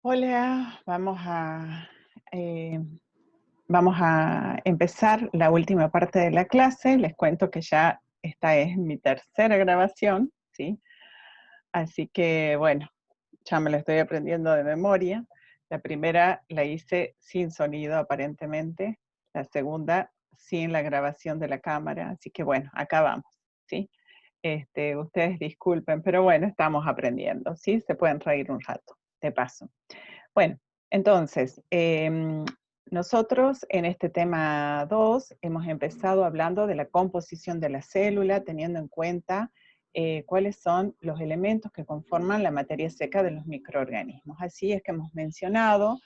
Hola, eh, vamos a empezar la última parte de la clase. Les cuento que ya esta es mi tercera grabación, ¿sí? Así que, bueno, ya me la estoy aprendiendo de memoria. La primera la hice sin sonido, aparentemente. La segunda, sin la grabación de la cámara. Así que, bueno, acá vamos, ¿sí? Ustedes disculpen, pero bueno, estamos aprendiendo, ¿sí? Se pueden reír un rato, de paso. Bueno, entonces, nosotros en este tema 2 hemos empezado hablando de la composición de la célula, teniendo en cuenta cuáles son los elementos que conforman la materia seca de los microorganismos. Así es que hemos mencionado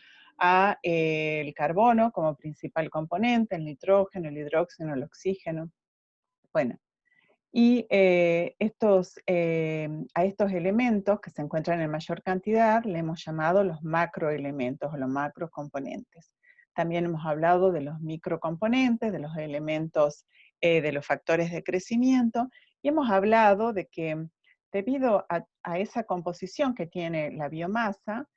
el carbono como principal componente, el nitrógeno, el hidrógeno, el oxígeno. Bueno, y a estos elementos que se encuentran en mayor cantidad le hemos llamado los macroelementos o los macrocomponentes. También hemos hablado de los microcomponentes, de los elementos, de los factores de crecimiento, y hemos hablado de que debido a esa composición que tiene la biomasa,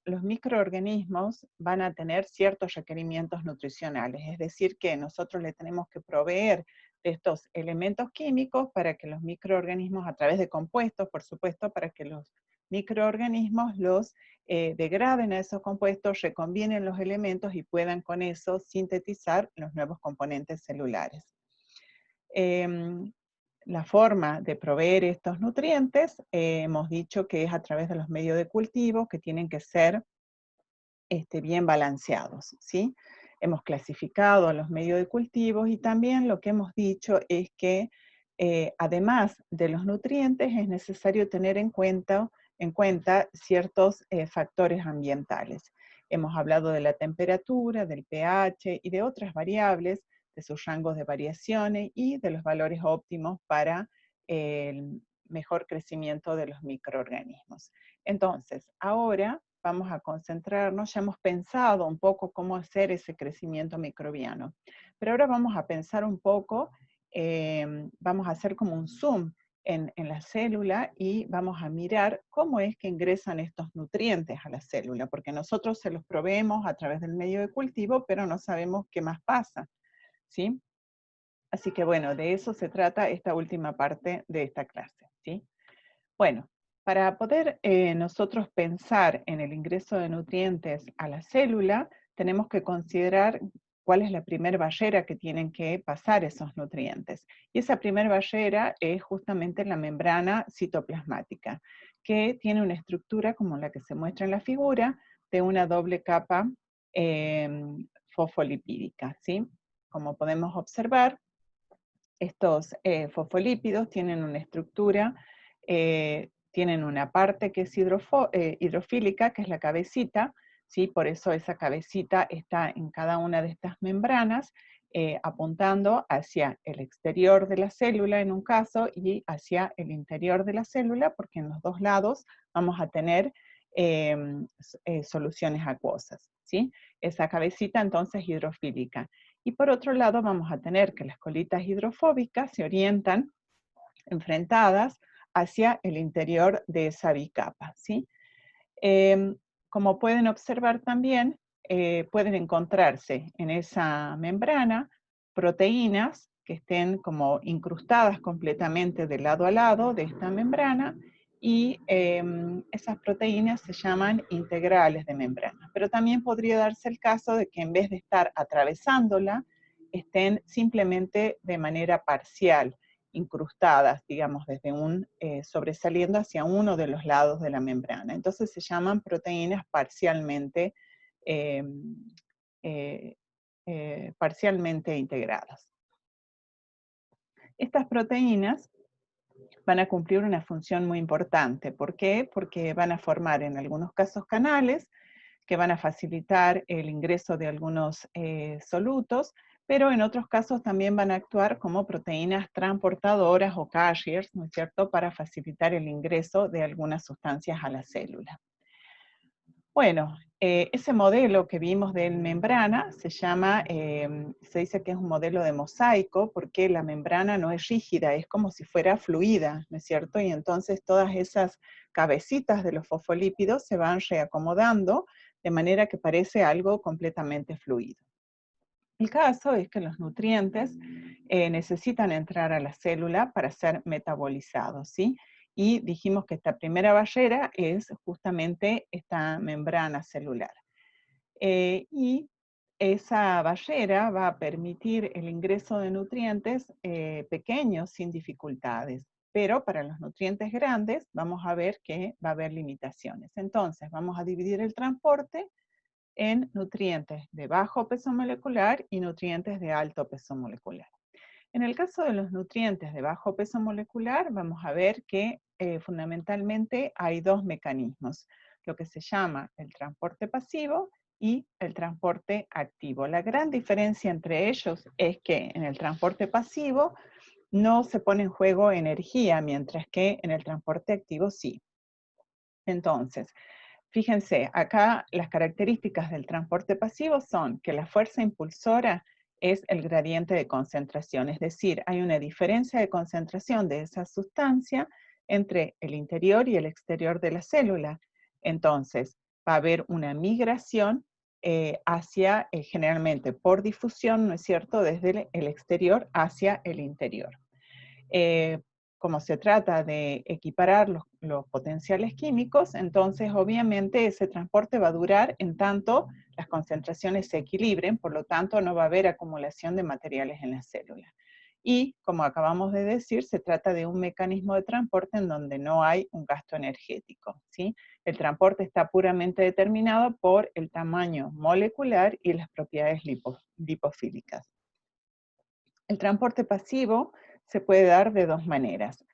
los microorganismos van a tener ciertos requerimientos nutricionales, es decir, que nosotros le tenemos que proveer de estos elementos químicos para que los microorganismos, a través de compuestos, por supuesto, para que los microorganismos los degraden a esos compuestos, recombinen los elementos y puedan con eso sintetizar los nuevos componentes celulares. La forma de proveer estos nutrientes, hemos dicho que es a través de los medios de cultivo, que tienen que ser bien balanceados, ¿sí? Hemos clasificado a los medios de cultivo y también lo que hemos dicho es que además de los nutrientes es necesario tener en cuenta ciertos factores ambientales. Hemos hablado de la temperatura, del pH y de otras variables, de sus rangos de variaciones y de los valores óptimos para el mejor crecimiento de los microorganismos. Entonces, ahora vamos a concentrarnos, ya hemos pensado un poco cómo hacer ese crecimiento microbiano, pero ahora vamos a pensar un poco, vamos a hacer como un zoom en la célula y vamos a mirar cómo es que ingresan estos nutrientes a la célula, porque nosotros se los proveemos a través del medio de cultivo, pero no sabemos qué más pasa, ¿sí? Así que bueno, de eso se trata esta última parte de esta clase, ¿sí? Bueno, para poder nosotros pensar en el ingreso de nutrientes a la célula, tenemos que considerar cuál es la primera barrera que tienen que pasar esos nutrientes. Y esa primera barrera es justamente la membrana citoplasmática, que tiene una estructura como la que se muestra en la figura, de una doble capa fosfolipídica, ¿sí? Como podemos observar, estos fosfolípidos tienen una estructura, tienen una parte que es hidrofílica, que es la cabecita, ¿sí? Por eso esa cabecita está en cada una de estas membranas, apuntando hacia el exterior de la célula en un caso y hacia el interior de la célula, porque en los dos lados vamos a tener soluciones acuosas, ¿sí? Esa cabecita entonces hidrofílica. Y por otro lado vamos a tener que las colitas hidrofóbicas se orientan enfrentadas hacia el interior de esa bicapa, ¿sí? Como pueden observar también, pueden encontrarse en esa membrana proteínas que estén como incrustadas completamente de lado a lado de esta membrana, y esas proteínas se llaman integrales de membrana. Pero también podría darse el caso de que en vez de estar atravesándola, estén simplemente de manera parcial, incrustadas, digamos, desde sobresaliendo hacia uno de los lados de la membrana. Entonces se llaman proteínas eh, eh, parcialmente integradas. Estas proteínas van a cumplir una función muy importante. ¿Por qué? Porque van a formar en algunos casos canales que van a facilitar el ingreso de algunos solutos, pero en otros casos también van a actuar como proteínas transportadoras o carriers, ¿no es cierto?, para facilitar el ingreso de algunas sustancias a la célula. Bueno, ese modelo que vimos de membrana se llama, se dice que es un modelo de mosaico, porque la membrana no es rígida, es como si fuera fluida, ¿no es cierto? Y entonces todas esas cabecitas de los fosfolípidos se van reacomodando de manera que parece algo completamente fluido. El caso es que los nutrientes necesitan entrar a la célula para ser metabolizados, ¿sí? Y dijimos que esta primera barrera es justamente esta membrana celular. Y esa barrera va a permitir el ingreso de nutrientes pequeños sin dificultades, pero para los nutrientes grandes vamos a ver que va a haber limitaciones. Entonces vamos a dividir el transporte en nutrientes de bajo peso molecular y nutrientes de alto peso molecular. En el caso de los nutrientes de bajo peso molecular, vamos a ver que fundamentalmente hay dos mecanismos, lo que se llama el transporte pasivo y el transporte activo. La gran diferencia entre ellos es que en el transporte pasivo no se pone en juego energía, mientras que en el transporte activo sí. Entonces, fíjense, acá las características del transporte pasivo son que la fuerza impulsora es el gradiente de concentración, es decir, hay una diferencia de concentración de esa sustancia entre el interior y el exterior de la célula. Entonces, va a haber una migración hacia, generalmente por difusión, ¿no es cierto?, desde el exterior hacia el interior. Como se trata de equiparar los potenciales químicos, entonces obviamente ese transporte va a durar en tanto las concentraciones se equilibren, por lo tanto no va a haber acumulación de materiales en la célula. Y como acabamos de decir, se trata de un mecanismo de transporte en donde no hay un gasto energético, ¿sí? El transporte está puramente determinado por el tamaño molecular y las propiedades lipofílicas. El transporte pasivo se puede dar de dos maneras.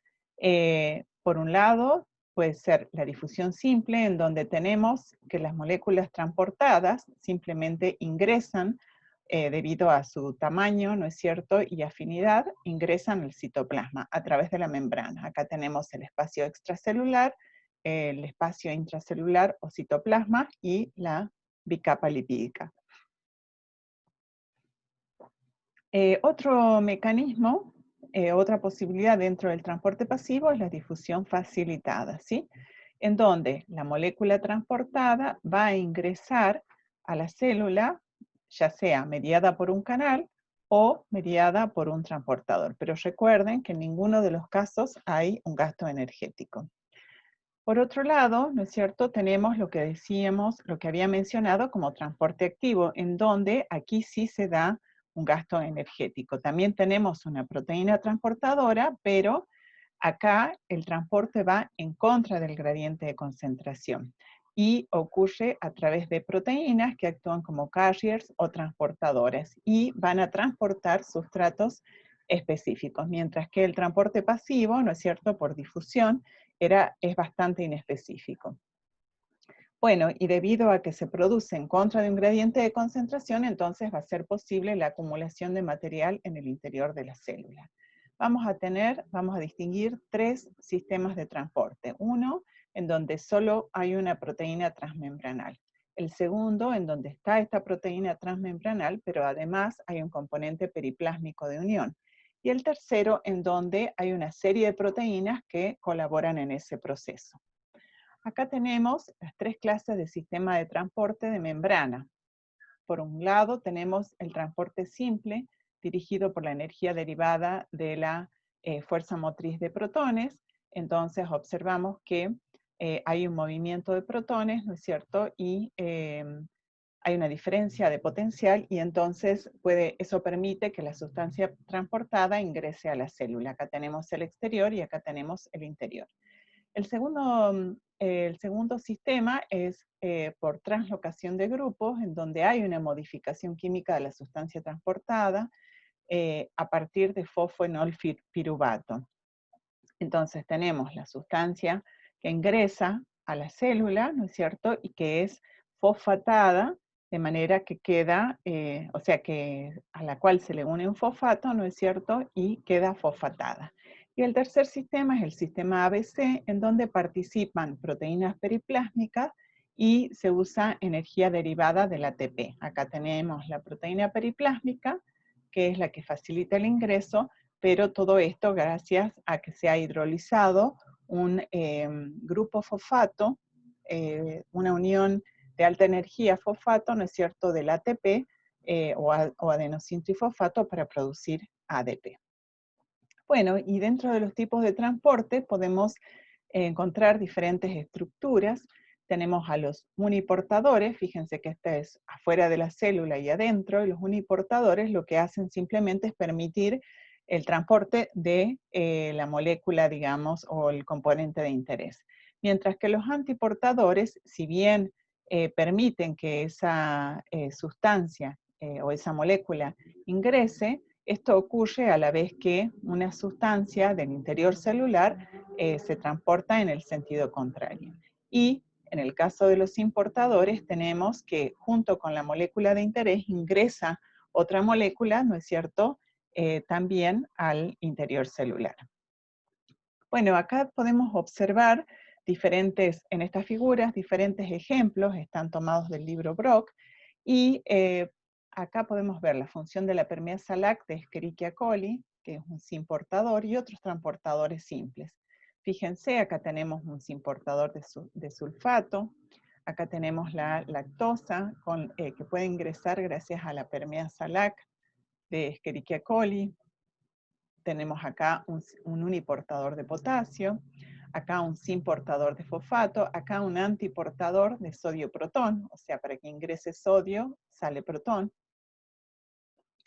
Por un lado, puede ser la difusión simple, en donde tenemos que las moléculas transportadas simplemente ingresan, debido a su tamaño, ¿no es cierto?, y afinidad, ingresan al citoplasma a través de la membrana. Acá tenemos el espacio extracelular, el espacio intracelular o citoplasma y la bicapa lipídica. Otro mecanismo, otra posibilidad dentro del transporte pasivo es la difusión facilitada, ¿sí? En donde la molécula transportada va a ingresar a la célula, ya sea mediada por un canal o mediada por un transportador. Pero recuerden que en ninguno de los casos hay un gasto energético. Por otro lado, ¿no es cierto?, tenemos lo que decíamos, lo que había mencionado como transporte activo, en donde aquí sí se da un gasto energético. También tenemos una proteína transportadora, pero acá el transporte va en contra del gradiente de concentración y ocurre a través de proteínas que actúan como carriers o transportadores y van a transportar sustratos específicos, mientras que el transporte pasivo, ¿no es cierto?, por difusión, es bastante inespecífico. Bueno, y debido a que se produce en contra de un gradiente de concentración, entonces va a ser posible la acumulación de material en el interior de la célula. Vamos a distinguir tres sistemas de transporte. Uno, en donde solo hay una proteína transmembranal. El segundo, en donde está esta proteína transmembranal, pero además hay un componente periplásmico de unión. Y el tercero, en donde hay una serie de proteínas que colaboran en ese proceso. Acá tenemos las tres clases de sistema de transporte de membrana. Por un lado tenemos el transporte simple, dirigido por la energía derivada de la fuerza motriz de protones. Entonces observamos que hay un movimiento de protones, ¿no es cierto? Y hay una diferencia de potencial y entonces eso permite que la sustancia transportada ingrese a la célula. Acá tenemos el exterior y acá tenemos el interior. El segundo sistema es por translocación de grupos, en donde hay una modificación química de la sustancia transportada a partir de fosfoenol piruvato. Entonces tenemos la sustancia que ingresa a la célula, ¿no es cierto?, y que es fosfatada, de manera que queda, o sea, a la cual se le une un fosfato, ¿no es cierto?, y queda fosfatada. Y el tercer sistema es el sistema ABC, en donde participan proteínas periplásmicas y se usa energía derivada del ATP. Acá tenemos la proteína periplásmica, que es la que facilita el ingreso, pero todo esto gracias a que se ha hidrolizado un grupo fosfato, una unión de alta energía fosfato, ¿no es cierto?, del ATP o adenosintrifosfato para producir ADP. Bueno, y dentro de los tipos de transporte podemos encontrar diferentes estructuras. Tenemos a los uniportadores, fíjense que esta es afuera de la célula y adentro, y los uniportadores lo que hacen simplemente es permitir el transporte de la molécula, digamos, o el componente de interés. Mientras que los antiportadores, si bien permiten que esa sustancia o esa molécula ingrese, esto ocurre a la vez que una sustancia del interior celular se transporta en el sentido contrario. Y en el caso de los importadores tenemos que junto con la molécula de interés ingresa otra molécula, ¿no es cierto?, también al interior celular. Bueno, acá podemos observar en estas figuras, diferentes ejemplos, están tomados del libro Brock, y acá podemos ver la función de la permeasa LAC de Escherichia coli, que es un SIM-portador, y otros transportadores simples. Fíjense, acá tenemos un SIM-portador de sulfato, acá tenemos la lactosa, que puede ingresar gracias a la permeasa LAC de Escherichia coli. Tenemos acá un uniportador de potasio, acá un SIM-portador de fosfato, acá un antiportador de sodio-protón, o sea, para que ingrese sodio, sale protón.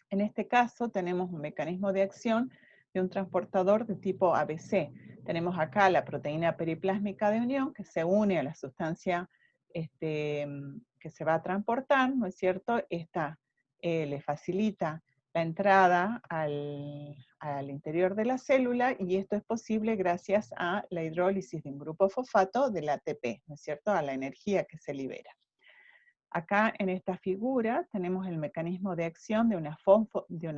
En este caso tenemos un mecanismo de acción de un transportador de tipo ABC. Tenemos acá la proteína periplásmica de unión que se une a la sustancia que se va a transportar, ¿no es cierto? Esta le facilita la entrada al interior de la célula, y esto es posible gracias a la hidrólisis de un grupo fosfato del ATP, ¿no es cierto?, a la energía que se libera. Acá en esta figura tenemos el mecanismo de acción de una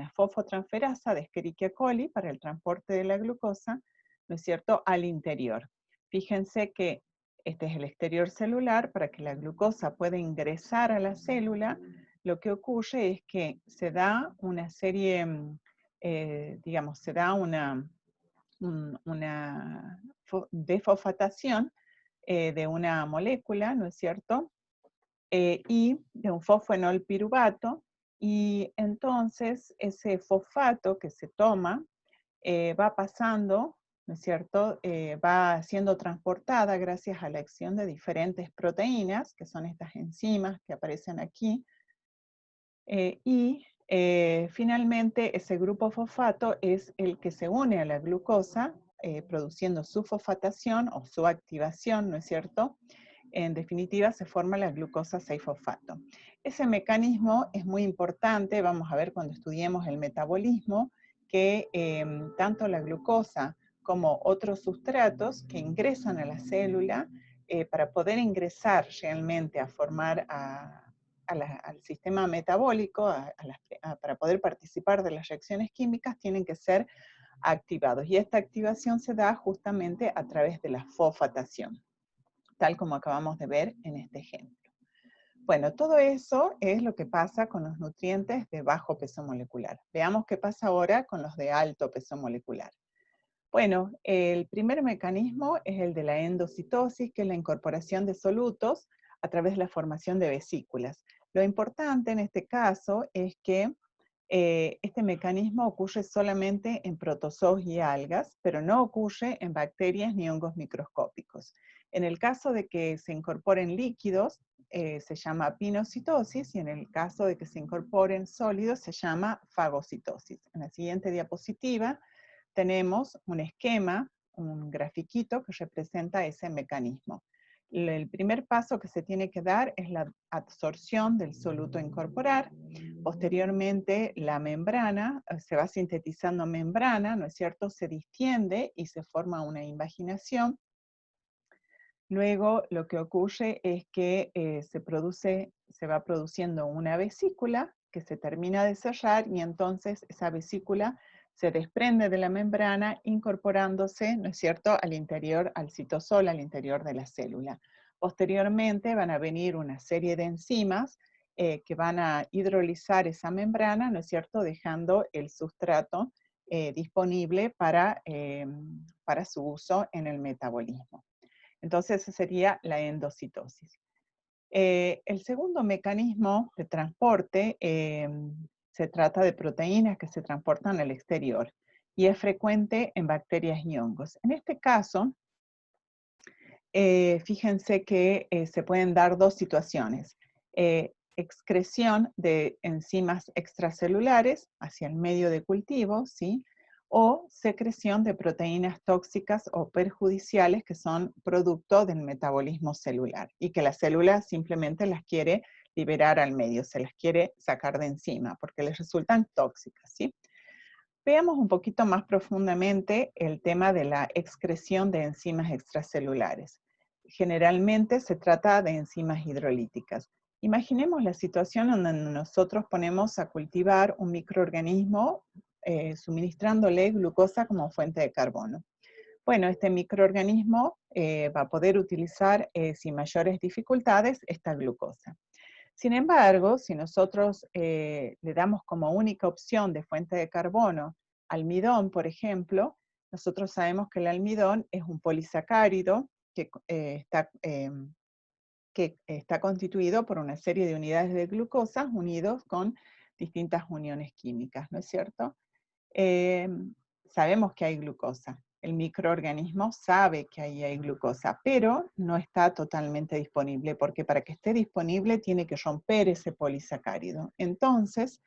fosfotransferasa de Escherichia coli para el transporte de la glucosa, ¿no es cierto?, al interior. Fíjense que este es el exterior celular. Para que la glucosa pueda ingresar a la célula, lo que ocurre es que se da una serie, digamos, se da una desfosfatación de una molécula, ¿no es cierto?, y de un fosfoenol piruvato, y entonces ese fosfato que se toma va pasando, ¿no es cierto?, va siendo transportada gracias a la acción de diferentes proteínas, que son estas enzimas que aparecen aquí, y finalmente ese grupo fosfato es el que se une a la glucosa, produciendo su fosfatación o su activación, ¿no es cierto? En definitiva, se forma la glucosa 6-fosfato. Ese mecanismo es muy importante, vamos a ver cuando estudiemos el metabolismo, que tanto la glucosa como otros sustratos que ingresan a la célula, para poder ingresar realmente a formar al sistema metabólico, para poder participar de las reacciones químicas, tienen que ser activados. Y esta activación se da justamente a través de la fosfatación, tal como acabamos de ver en este ejemplo. Bueno, todo eso es lo que pasa con los nutrientes de bajo peso molecular. Veamos qué pasa ahora con los de alto peso molecular. Bueno, el primer mecanismo es el de la endocitosis, que es la incorporación de solutos a través de la formación de vesículas. Lo importante en este caso es que este mecanismo ocurre solamente en protozoos y algas, pero no ocurre en bacterias ni hongos microscópicos. En el caso de que se incorporen líquidos, se llama pinocitosis, y en el caso de que se incorporen sólidos, se llama fagocitosis. En la siguiente diapositiva tenemos un esquema, un grafiquito que representa ese mecanismo. El primer paso que se tiene que dar es la absorción del soluto a incorporar. Posteriormente, la membrana, se va sintetizando membrana, ¿no es cierto?, se distiende y se forma una invaginación. Luego, lo que ocurre es que se va produciendo una vesícula que se termina de cerrar, y entonces esa vesícula se desprende de la membrana incorporándose, ¿no es cierto?, al interior, al citosol, al interior de la célula. Posteriormente van a venir una serie de enzimas que van a hidrolizar esa membrana, ¿no es cierto?, dejando el sustrato disponible para su uso en el metabolismo. Entonces, esa sería la endocitosis. El segundo mecanismo de transporte se trata de proteínas que se transportan al exterior y es frecuente en bacterias y hongos. En este caso, fíjense que se pueden dar dos situaciones. Excreción de enzimas extracelulares hacia el medio de cultivo, ¿sí? O secreción de proteínas tóxicas o perjudiciales que son producto del metabolismo celular y que la célula simplemente las quiere liberar al medio, se las quiere sacar de encima porque les resultan tóxicas, ¿sí? Veamos un poquito más profundamente el tema de la excreción de enzimas extracelulares. Generalmente se trata de enzimas hidrolíticas. Imaginemos la situación donde nosotros ponemos a cultivar un microorganismo suministrándole glucosa como fuente de carbono. Bueno, este microorganismo va a poder utilizar sin mayores dificultades esta glucosa. Sin embargo, si nosotros le damos como única opción de fuente de carbono almidón, por ejemplo, nosotros sabemos que el almidón es un polisacárido que está constituido por una serie de unidades de glucosa unidos con distintas uniones químicas, ¿no es cierto? Eh, Sabemos que hay glucosa. El microorganismo sabe que ahí hay glucosa, pero no está totalmente disponible, porque para que esté disponible tiene que romper ese polisacárido. Entonces,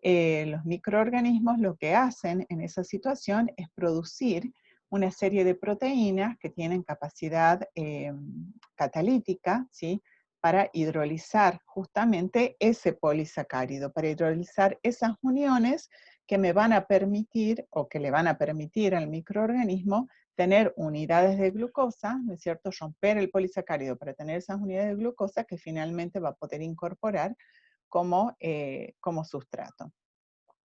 los microorganismos lo que hacen en esa situación es producir una serie de proteínas que tienen capacidad catalítica, ¿sí?, para hidrolizar justamente ese polisacárido, para hidrolizar esas uniones que me van a permitir, o que le van a permitir al microorganismo tener unidades de glucosa, ¿no es cierto?, romper el polisacárido para tener esas unidades de glucosa que finalmente va a poder incorporar como sustrato.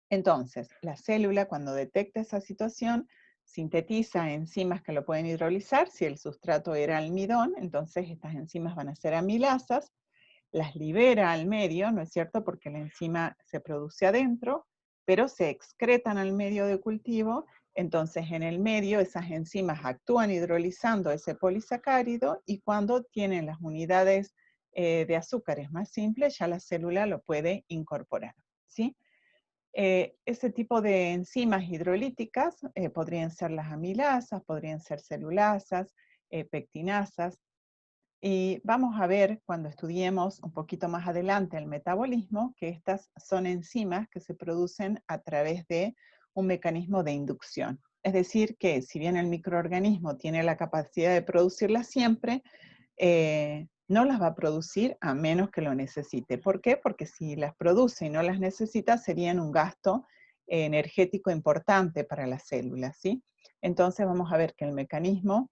Entonces, la célula, cuando detecta esa situación, sintetiza enzimas que lo pueden hidrolizar. Si el sustrato era almidón, entonces estas enzimas van a ser amilasas, las libera al medio, ¿no es cierto?, porque la enzima se produce adentro, pero se excretan al medio de cultivo. Entonces, en el medio, esas enzimas actúan hidrolizando ese polisacárido y cuando tienen las unidades de azúcares más simples, ya la célula lo puede incorporar, ¿sí? Ese tipo de enzimas hidrolíticas podrían ser las amilasas, podrían ser celulasas, pectinasas, y vamos a ver cuando estudiemos un poquito más adelante el metabolismo que estas son enzimas que se producen a través de un mecanismo de inducción. Es decir, que si bien el microorganismo tiene la capacidad de producirlas siempre, no las va a producir a menos que lo necesite. ¿Por qué? Porque si las produce y no las necesita, serían un gasto energético importante para las células, ¿sí? Entonces vamos a ver que el mecanismo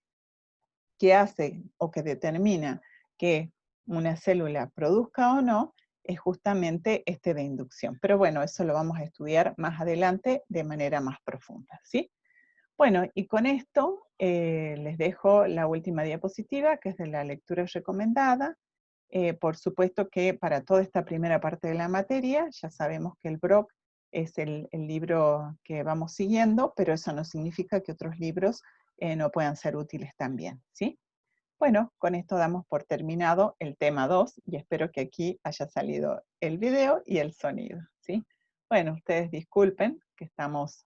que hace o que determina que una célula produzca o no es justamente este de inducción. Pero bueno, eso lo vamos a estudiar más adelante de manera más profunda, ¿sí? Bueno, y con esto les dejo la última diapositiva, que es de la lectura recomendada. Por supuesto que para toda esta primera parte de la materia, ya sabemos que el BROC es el libro que vamos siguiendo, pero eso no significa que otros libros no puedan ser útiles también, ¿sí? Bueno, con esto damos por terminado el tema 2 y espero que aquí haya salido el video y el sonido, ¿sí? Bueno, ustedes disculpen que estamos